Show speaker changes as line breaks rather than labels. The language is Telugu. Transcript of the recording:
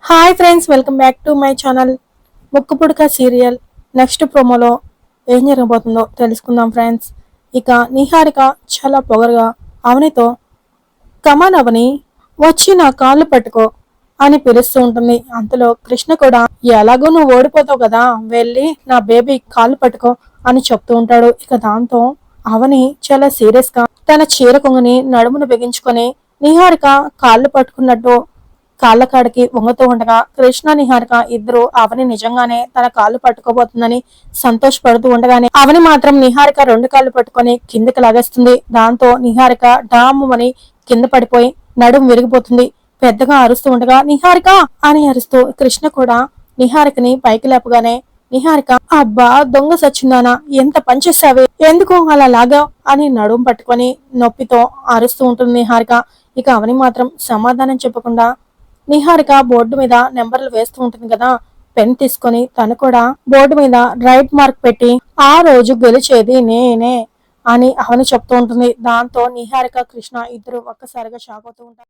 Hi friends, welcome back to my channel. Mukkupudaka serial next ప్రోమోలో ఏం జరగబోతుందో తెలుసుకుందాం ఫ్రెండ్స్. ఇక నిహారిక చాలా పొగరుగా అవనితో కమాన్ అవని, వచ్చి నా కాళ్ళు పట్టుకో అని పిలుస్తూ ఉంటుంది. అంతలో కృష్ణ కూడా ఎలాగో నువ్వు ఓడిపోతావు కదా, వెళ్ళి నా బేబీ కాళ్ళు పట్టుకో అని చెప్తూ ఉంటాడు. ఇక దాంతో అవని చాలా సీరియస్ గా తన చీర కొంగుని నడుమును బిగించుకొని నిహారిక కాళ్ళు పట్టుకున్నట్టు కాళ్ళ కాడికి వంగుతూ ఉండగా కృష్ణ నిహారిక ఇద్దరు అవని నిజంగానే తన కాళ్ళు పట్టుకోబోతుందని సంతోషపడుతూ ఉండగానే అవని మాత్రం నిహారిక రెండు కాళ్ళు పట్టుకొని కిందకి లాగేస్తుంది. దాంతో నిహారిక డాము అని కింద పడిపోయి నడుము విరిగిపోతుంది. పెద్దగా అరుస్తూ ఉండగా నిహారిక అని అరుస్తూ కృష్ణ కూడా నిహారికని పైకి లేపగానే నిహారిక అబ్బా దొంగ సచ్చిందానా, ఎంత పనిచేసావే, ఎందుకు అలా లాగావ్ అని నడుము పట్టుకొని నొప్పితో అరుస్తూ ఉంటుంది నిహారిక. ఇక అవని మాత్రం సమాధానం చెప్పకుండా నిహారిక బోర్డు మీద నెంబర్లు వేస్తూ ఉంటుంది కదా, పెన్ తీసుకొని తను కూడా బోర్డు మీద రైట్ మార్క్ పెట్టి ఆ రోజు గెలిచేది నేనే అని అవని చెప్తూ ఉంటుంది. దాంతో నిహారిక కృష్ణ ఇద్దరు ఒక్కసారిగా షాక్ అవుతూ ఉంటారు.